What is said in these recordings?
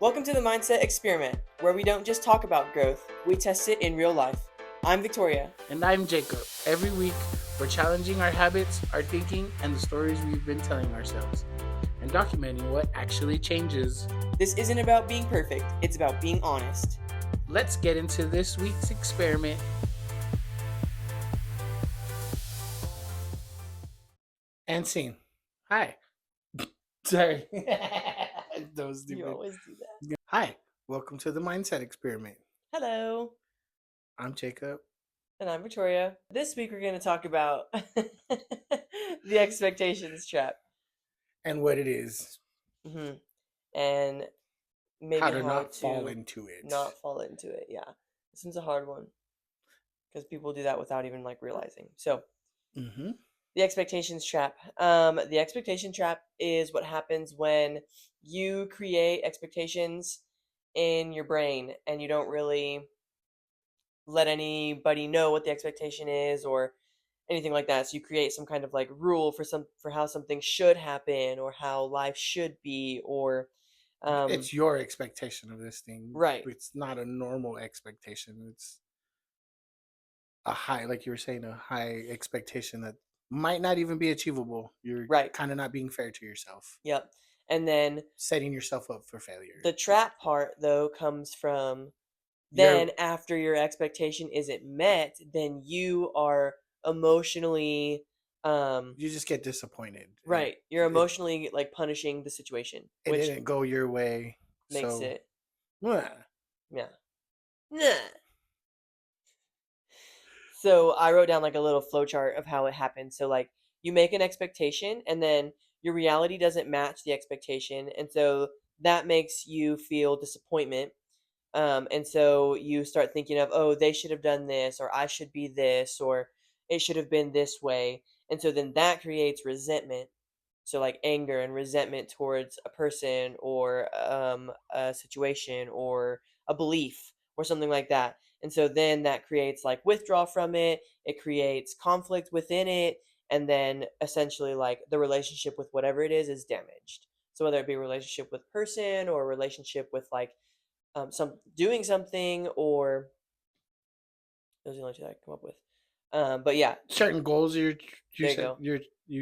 Welcome to the Mindset Experiment, where we don't just talk about growth, we test it in real life. I'm Victoria. And I'm Jacob. Every week, we're challenging our habits, our thinking, and the stories we've been telling ourselves, and documenting what actually changes. This isn't about being perfect, it's about being honest. Let's get into this week's experiment. And scene. Hi. Sorry. That was stupid. You always do that. Hi. Welcome to the Mindset Experiment. Hello. I'm Jacob. And I'm Victoria. This week we're going to talk about the expectations trap. And what it is. Mm-hmm. And maybe how to not fall into it. Not fall into it, yeah. This one's a hard one. Because people do that without even realizing. So, the expectations trap. The expectation trap is what happens when you create expectations in your brain and you don't really let anybody know what the expectation is or anything like that. So you create some kind of rule for how something should happen or how life should be, or it's your expectation of this thing, right? It's not a normal expectation. It's a high, like you were saying, a high expectation that might not even be achievable. You're kind of not being fair to yourself. Yep. And then setting yourself up for failure. The trap part, though, comes from then after your expectation isn't met, then you are emotionally you just get disappointed. Right. You're emotionally punishing the situation. It didn't go your way. Makes it. Yeah. Nah. So I wrote down a little flow chart of how it happens. So you make an expectation and then your reality doesn't match the expectation, and so that makes you feel disappointment. And so you start thinking of, oh, they should have done this, or I should be this, or it should have been this way. And so then that creates resentment. So anger and resentment towards a person or a situation or a belief or something like that. And so then that creates withdrawal from it. It creates conflict within it. And then essentially the relationship with whatever it is damaged. So whether it be a relationship with person or a relationship with some doing something, or those are the only two I come up with. But yeah, certain goals you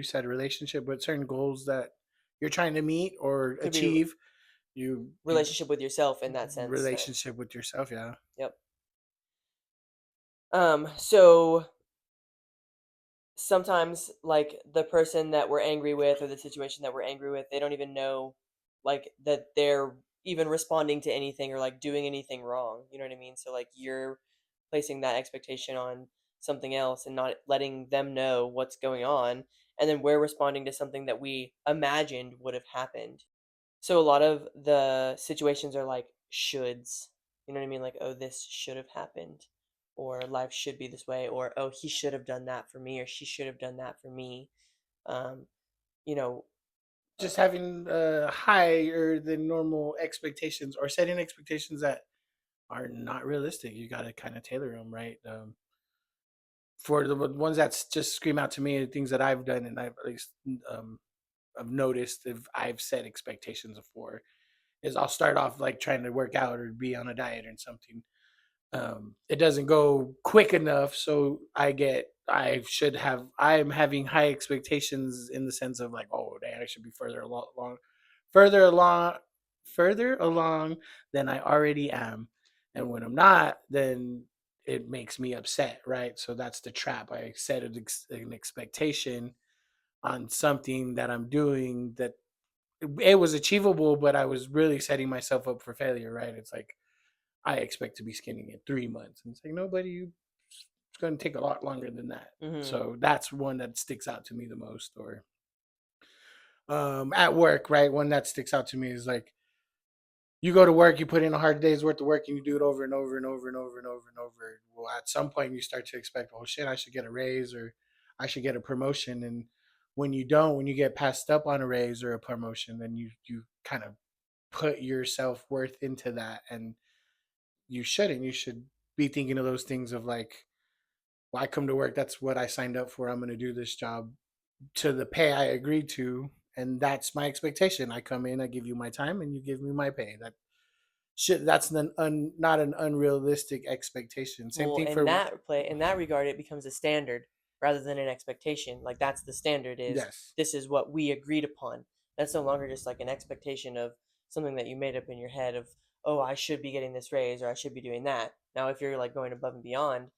said relationship, but certain goals that you're trying to meet or achieve. Relationship with yourself in that sense. Relationship with yourself, yeah. Yep. So sometimes the person that we're angry with or the situation that we're angry with, they don't even know that they're even responding to anything or doing anything wrong. You know what I mean? So you're placing that expectation on something else and not letting them know what's going on, and then we're responding to something that we imagined would have happened. So a lot of the situations are shoulds. You know what I mean? Oh, this should have happened, or life should be this way, or oh, he should have done that for me, or she should have done that for me. You know, just having higher than normal expectations or setting expectations that are not realistic. You got to kind of tailor them, right? For the ones that just scream out to me, things that I've done and I've at least I've noticed if I've set expectations for, is I'll start off trying to work out or be on a diet or something. It doesn't go quick enough, so I'm having high expectations in the sense of oh, I should be further along than I already am, and when I'm not, then it makes me upset, right? So that's the trap. I set an expectation on something that I'm doing that it was achievable, but I was really setting myself up for failure, right? It's I expect to be skinny in 3 months. And it's it's going to take a lot longer than that. Mm-hmm. So that's one that sticks out to me the most. Or at work, right? One that sticks out to me is you go to work, you put in a hard day's worth of work, and you do it over and over and over and over and over and over. Well, at some point, you start to expect, oh shit, I should get a raise or I should get a promotion. And when you don't, when you get passed up on a raise or a promotion, then you kind of put your self worth into that, and you shouldn't. You should be thinking of those things of well, I come to work, that's what I signed up for. I'm going to do this job to the pay I agreed to, and that's my expectation. I come in, I give you my time, and you give me my pay. that's not an unrealistic expectation. Same Well, thing in for that regard, it becomes a standard rather than an expectation. Like that's the standard is yes. this is what we agreed upon. That's no longer just like an expectation of something that you made up in your head of, oh, I should be getting this raise or I should be doing that. Now, if you're like going above and beyond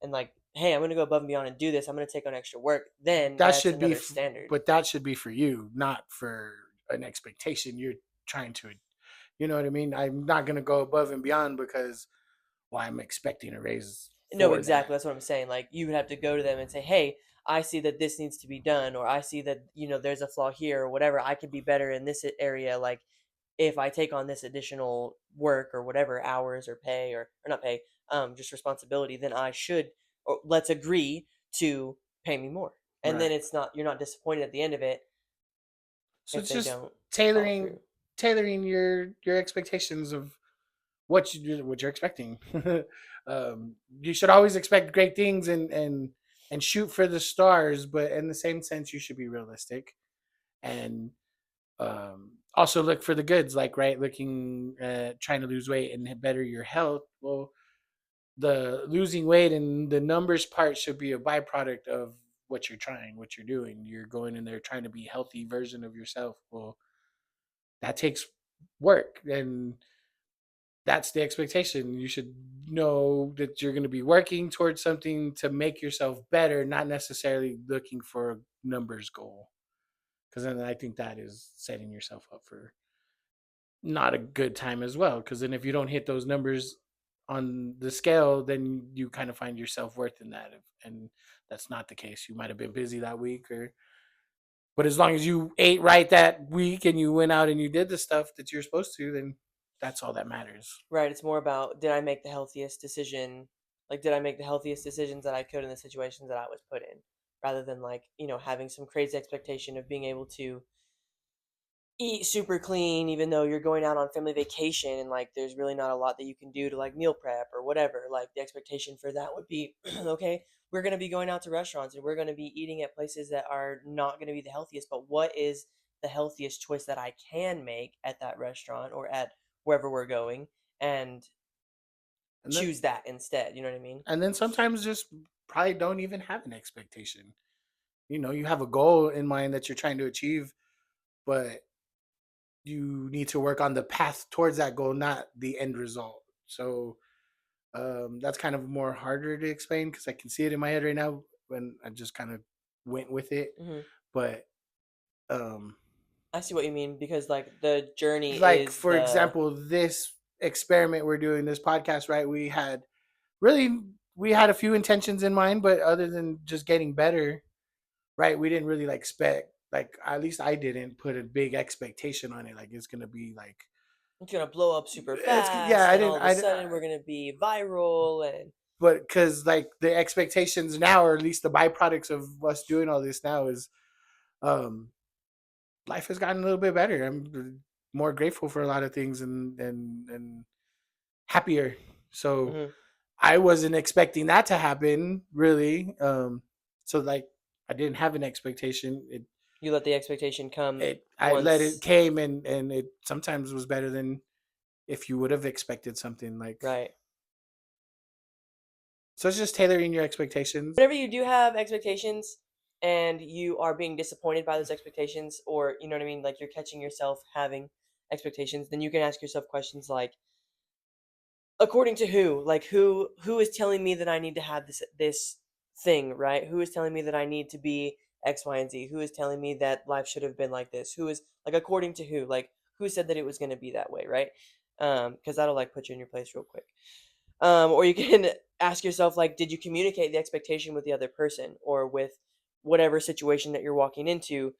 and like, hey, I'm going to go above and beyond and do this, I'm going to take on extra work, then That that's should be another standard. but that should be for you, not for an expectation you're trying to, you know what I mean? I'm not going to go above and beyond because well, I'm expecting a raise No, for that. exactly. That's what I'm saying. Like you would have to go to them and say, "Hey, I see that this needs to be done, or I see that there's a flaw here, or whatever. I could be better in this area. Like if I take on this additional work or whatever hours or pay or not pay, just responsibility, then I should or let's agree to pay me more." And then Right. it's not you're not disappointed at the end of it So if it's they just don't follow tailoring through. your expectations of what you're expecting. You should always expect great things and shoot for the stars, but in the same sense, you should be realistic and also look for the goods. Like right, looking trying to lose weight and better your health. Well, the losing weight and the numbers part should be a byproduct of what you're trying, what you're doing. You're going in there trying to be a healthy version of yourself. Well, that takes work and that's the expectation. You should know that you're going to be working towards something to make yourself better, not necessarily looking for a numbers goal. Because then I think that is setting yourself up for not a good time as well. Because then if you don't hit those numbers on the scale, then you kind of find your self worth in that, and that's not the case. You might have been busy that week, or but as long as you ate right that week and you went out and you did the stuff that you're supposed to, then that's all that matters. Right, it's more about did I make the healthiest decision? Like, did I make the healthiest decisions that I could in the situations that I was put in? Rather than like, having some crazy expectation of being able to eat super clean even though you're going out on family vacation and like there's really not a lot that you can do to like meal prep or whatever. Like the expectation for that would be okay, we're going to be going out to restaurants and we're going to be eating at places that are not going to be the healthiest, but what is the healthiest choice that I can make at that restaurant or at wherever we're going and And then choose that instead, you know what I mean? and then sometimes just probably don't even have an expectation. You know, you have a goal in mind that you're trying to achieve, but you need to work on the path towards that goal, not the end result. So that's kind of more harder to explain because I can see it in my head right now when I just kind of went with it. Hmm. But um, I see what you mean because like the journey like is for the example, this experiment we're doing, this podcast, right? Really we had a few intentions in mind, but other than just getting better, right? We didn't really like expect like at least I didn't put a big expectation on it. Like it's gonna be like it's gonna blow up super it's yeah, fast, and all of a sudden we're gonna be viral, and but because like the expectations now, or at least the byproducts of us doing all this now, is um life has gotten a little bit better. I'm more grateful for a lot of things and happier. So mhm, I wasn't expecting that to happen really. So like I didn't have an expectation. you let the expectation come It I let it once, came and it sometimes was better than if you would have expected something like. right? So it's just tailoring your expectations. Whenever you do have expectations and you are being disappointed by those expectations, or you know what I mean, like you're catching yourself having expectations, then you can ask yourself questions like, according to who? Like who is telling me that I need to have this thing, right? Who is telling me that I need to be X, Y, and Z? Who is telling me that life should have been like this? Who is like according to who? Like who said that it was going to be that way, right? Because that'll like put you in your place real quick. Or you can ask yourself like, did you communicate the expectation with the other person or with whatever situation that you're walking into?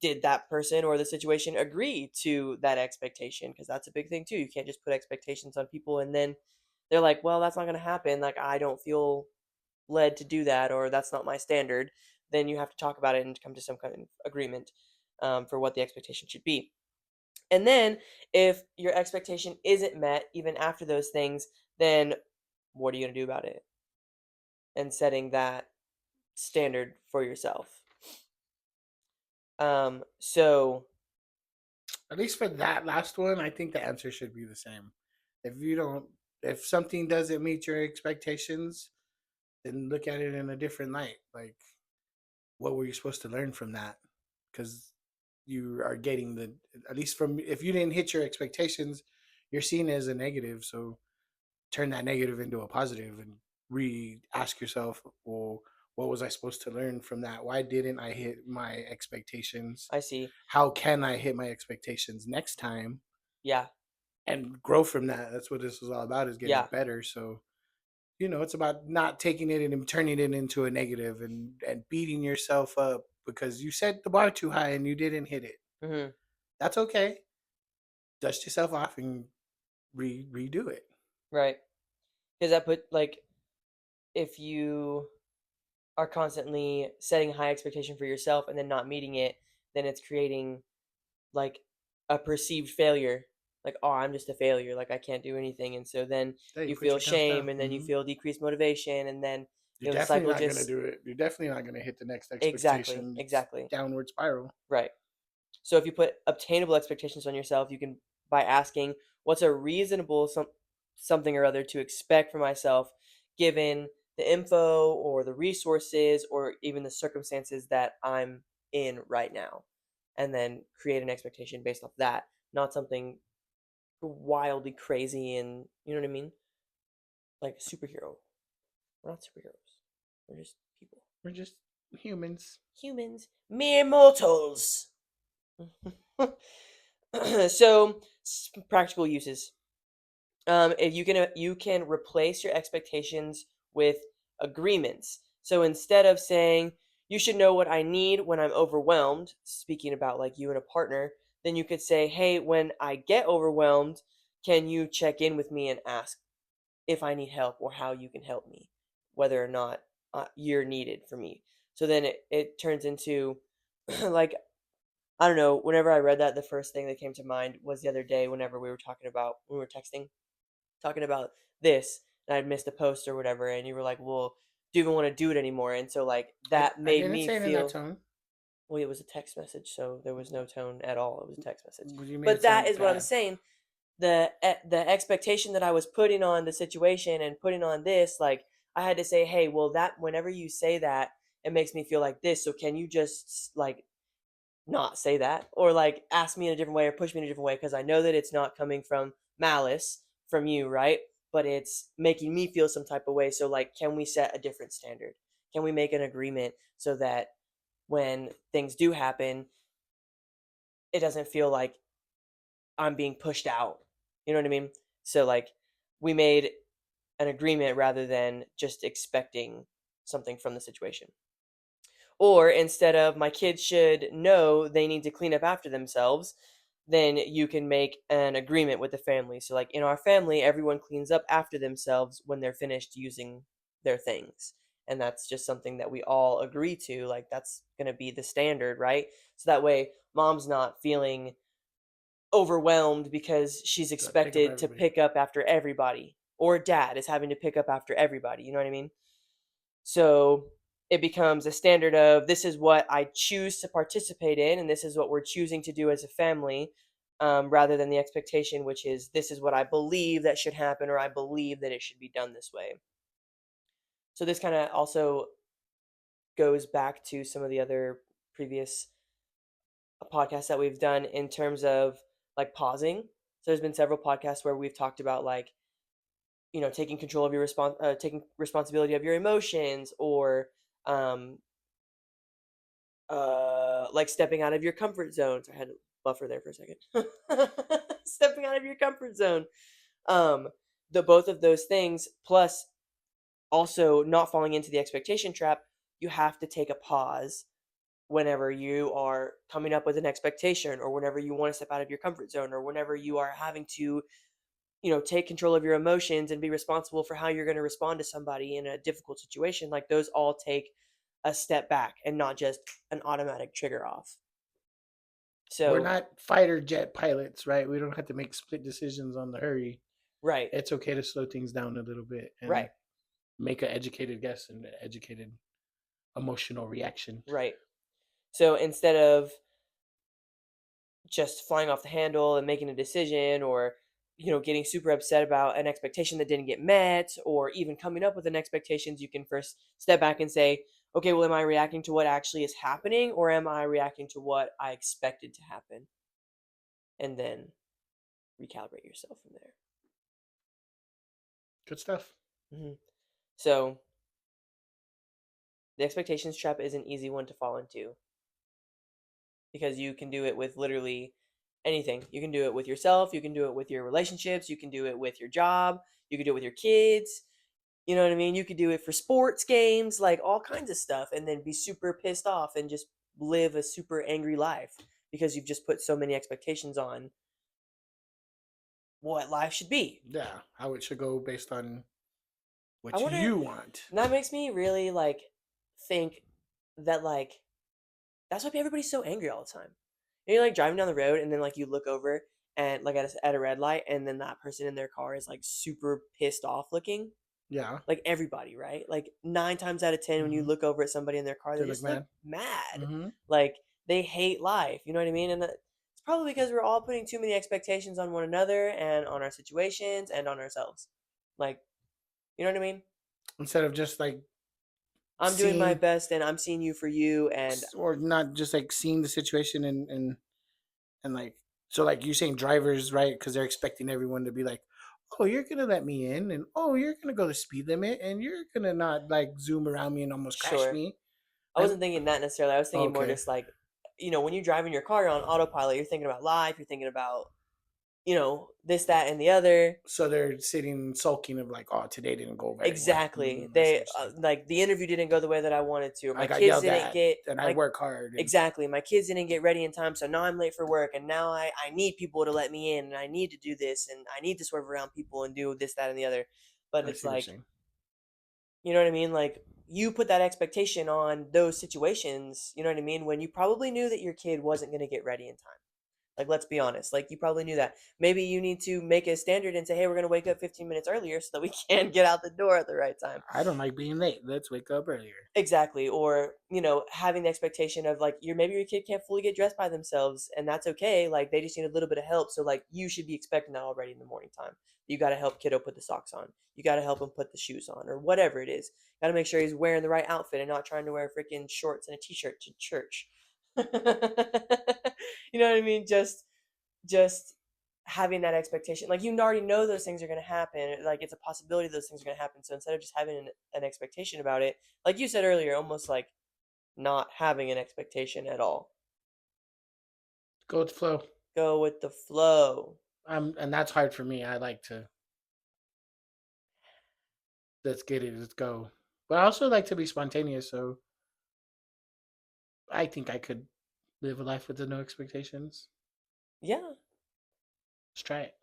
Did that person or the situation agree to that expectation? Because that's a big thing too. You can't just put expectations on people and then they're like, well, that's not going to happen. Like, I don't feel led to do that, or that's not my standard. Then you have to talk about it and come to some kind of agreement for what the expectation should be. And then if your expectation isn't met, even after those things, then what are you going to do about it? And setting that standard for yourself. So At least for that last one, I think the answer should be the same. If you don't, if something doesn't meet your expectations, then look at it in a different light. Like, what were you supposed to learn from that? Because you are getting the, at least from, if you didn't hit your expectations, you're seen as a negative. So turn that negative into a positive and ask yourself, well, what was I supposed to learn from that? Why didn't I hit my expectations? I see. How can I hit my expectations next time Yeah. and grow from that? That's what this is all about, is getting Yeah. better. So, it's about not taking it and turning it into a negative, and beating yourself up because you set the bar too high and you didn't hit it. Hmm. That's okay. Dust yourself off and redo it. Right. Because that put like if you are constantly setting high expectation for yourself and then not meeting it, then it's creating like a perceived failure. Like, oh, I'm just a failure. Like I can't do anything, and so then Yeah, you you put feel your temps shame, down. and then you feel decreased motivation, and then You're the definitely cycle not going to just do it. You're definitely not going to hit the next exactly, expectation. It's exactly downward spiral. right. So if you put obtainable expectations on yourself, you can by asking what's a reasonable something or other to expect from myself given the info or the resources or even the circumstances that I'm in right now. And then create an expectation based off that, not something wildly crazy and you know what I mean? Like a superhero. We're not superheroes. We're just people. We're just humans. Humans. Mere mortals. So practical uses. If you can replace your expectations with agreements. So instead of saying you should know what I need when I'm overwhelmed, speaking about like you and a partner, then you could say, hey, when I get overwhelmed, can you check in with me and ask if I need help or how you can help me, whether or not you're needed for me. So then it turns into like I don't know. Whenever I read that, the first thing that came to mind was the other day whenever we were talking about when we were texting, talking about this, and I'd missed a post or whatever, and you were like, "Well, do you even want to do it anymore?" And so like that I made didn't me say it in that feel. tone. Well, it was a text message, so there was no tone at all. It was a text message. You made But it that sound is what I'm bad. saying. The expectation that I was putting on the situation and putting on this, like I had to say, hey, well, that whenever you say that, it makes me feel like this. So can you just like not say that or like ask me in a different way or push me in a different way because I know that it's not coming from malice from you, right? But it's making me feel some type of way. So like, can we set a different standard? Can we make an agreement so that when things do happen, it doesn't feel like I'm being pushed out? You know what I mean? So like, we made an agreement rather than just expecting something from the situation. Or instead of my kids should know they need to clean up after themselves, then you can make an agreement with the family. So, like in our family, everyone cleans up after themselves when they're finished using their things. And that's just something that we all agree to. Like, that's going to be the standard, right? So that way, mom's not feeling overwhelmed because she's Gotta pick up expected to everybody. pick up after everybody, or dad is having to pick up after everybody. You know what I mean? So it becomes a standard of this is what I choose to participate in, and this is what we're choosing to do as a family, rather than the expectation, which is this is what I believe that should happen, or I believe that it should be done this way. So this kind of also goes back to some of the other previous podcasts that we've done in terms of like pausing. So there's been several podcasts where we've talked about like taking control of your taking responsibility of your emotions or um, like stepping out of your comfort zone. So I had to buffer there for a second. Stepping out of your comfort zone. Um, the both of those things, plus also not falling into the expectation trap. You have to take a pause whenever you are coming up with an expectation, or whenever you want to step out of your comfort zone, or whenever you are having to, take control of your emotions and be responsible for how you're going to respond to somebody in a difficult situation. Like those all take a step back and not just an automatic trigger off. We're So, not fighter jet pilots, right? We don't have to make split decisions on the hurry. right, It's okay to slow things down a little bit and right, make an educated guess and an educated emotional reaction. right. So instead of just flying off the handle and making a decision, or getting super upset about an expectation that didn't get met, or even coming up with an expectations, you can first step back and say, okay, well, am I reacting to what actually is happening, or am I reacting to what I expected to happen? And then recalibrate yourself from there. Good stuff. So the expectations trap is an easy one to fall into, because you can do it with literally anything. You can do it with yourself, you can do it with your relationships, you can do it with your job, you can do it with your kids. You know what I mean? You could do it for sports games, like all kinds of stuff, and then be super pissed off and just live a super angry life because you've just put so many expectations on what life should be. Yeah, how it should go based on I what wonder, you want. and that makes me really like think that like that's why everybody's so angry all the time. And you're like driving down the road, and then like you look over and like at a red light, and then that person in their car is like super pissed off looking. Yeah, Like everybody, right? Like 9 times out of 10, when you hmm look over at somebody in their car, they they look just look mad. mad. Hmm Like they hate life. You know what I mean? And it's probably because we're all putting too many expectations on one another and on our situations and on ourselves. Like, you know what I mean? Instead of just like I'm doing my seeing, best and I'm seeing you for you. And or not just like seeing the situation and like, so like you saying drivers, right? Because they're expecting everyone to be like, oh, you're gonna let me in, and oh, you're gonna go the speed limit, and you're gonna not like zoom around me and almost crash sure, me. I And wasn't thinking that necessarily. I was thinking more okay, just like, when you're driving your car, you're on autopilot. You're thinking about life. You're thinking about, this, that, and the other. so they're sitting sulking of like, oh, today didn't go very well. Exactly. I see what They you're saying. like the interview didn't go the way that I wanted to. Or I my got kids yelled didn't at, get and I my work hard, and exactly. My kids didn't get ready in time, so now I'm late for work, and now I need people to let me in, and I need to do this, and I need to swerve around people and do this, that, and the other. But I it's see what you're like, saying. you know what I mean? Like you put that expectation on those situations, you know what I mean, when you probably knew that your kid wasn't going to get ready in time. Like, let's be honest. Like, you probably knew that. Maybe you need to make a standard and say, hey, we're going to wake up 15 minutes earlier so that we can get out the door at the right time. I don't like being late. Let's wake up earlier. Exactly. Or, having the expectation of like, maybe your kid can't fully get dressed by themselves, and that's okay. Like, they just need a little bit of help. So, like, you should be expecting that already in the morning time. You got to help kiddo put the socks on. You got to help him put the shoes on, or whatever it is. Got to make sure he's wearing the right outfit and not trying to wear freaking shorts and a t shirt to church. You know what I mean? Just having that expectation, like you already know those things are going to happen, like it's a possibility those things are going to happen, so instead of just having an expectation about it, like you said earlier, almost like not having an expectation at all. Go with the flow. Go with the flow. And that's hard for me. I like to let's get it, let's go. But I also like to be spontaneous, so I think I could live a life with no expectations. Yeah, Let's try it.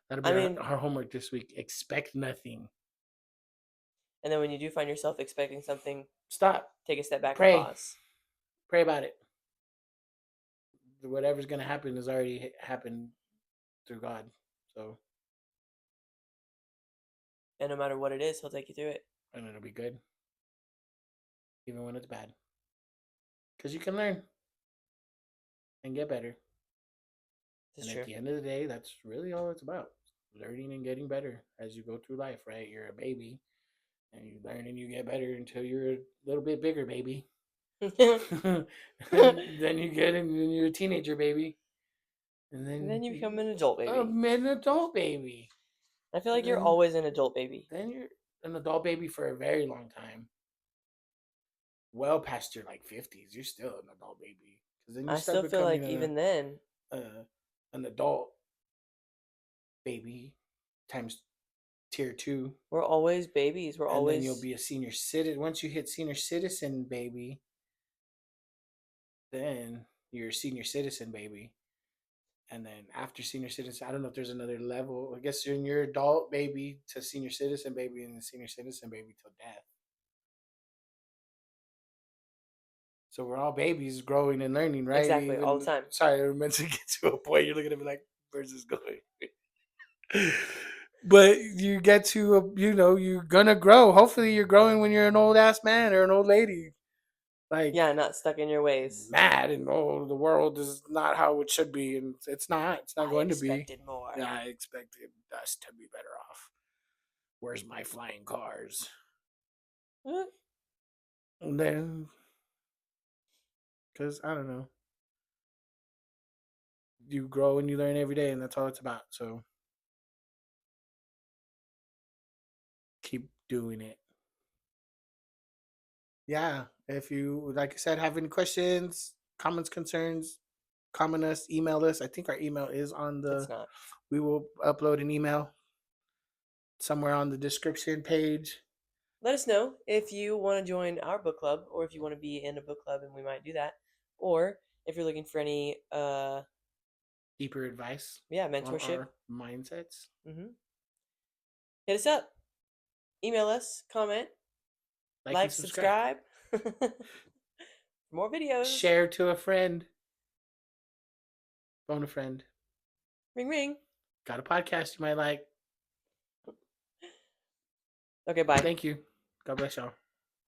That'll I be mean, our homework this week. Expect nothing. and then when you do find yourself expecting something, Stop. take a step back and Pray. pause. Pray about it. Whatever's gonna happen has already happened through God. So, And no matter what it is, he'll take you through it. and it'll be good, even when it's bad. Because you can learn and get better. This And is at true. the end of the day, that's really all it's about. Learning and getting better as you go through life, right? You're a baby and you learn and you get better until you're a little bit bigger baby. And then you get and then you're a teenager baby. And And then then you become an adult baby. an adult baby. I feel And like you're always an adult baby. then you're an adult baby for a very long time. Well past your like 50s, you're still an adult baby. Because then you I start still feel becoming like even then, an adult baby times tier two. we're always babies. We're And then you'll always be a senior citizen. Once you hit senior citizen baby, then you're a senior citizen baby. And then after senior citizen, I don't know if there's another level. I guess you're in your adult baby to senior citizen baby and the senior citizen baby till death. So we're all babies growing and learning, right? exactly all the time. Sorry, I meant to get to a point. You're looking at me like, where's this going? But you get to, you're gonna grow. Hopefully, you're growing when you're an old ass man or an old lady. Like, Yeah, not stuck in your ways. mad and oh, the world is not how it should be, and it's not. It's not I going to be. expected more. Yeah, I expected us to be better off. Where's my flying cars? Mm, And then, because I don't know, you grow and you learn every day, and that's all it's about. So keep doing it. Yeah. If you, like I said, have any questions, comments, concerns, comment us, email us. I think our email is on It's the. not. We will upload an email somewhere on the description page. Let us know if you want to join our book club or if you want to be in a book club and we might do that. Or if you're looking for any Deeper advice on mentorship. our mindsets. Hmm. Hit us up. Email us, comment, Like and like, subscribe. subscribe. For more videos. Share to a friend. Phone a friend. Ring ring. Got a podcast you might like. Okay, bye. Thank you. God bless y'all.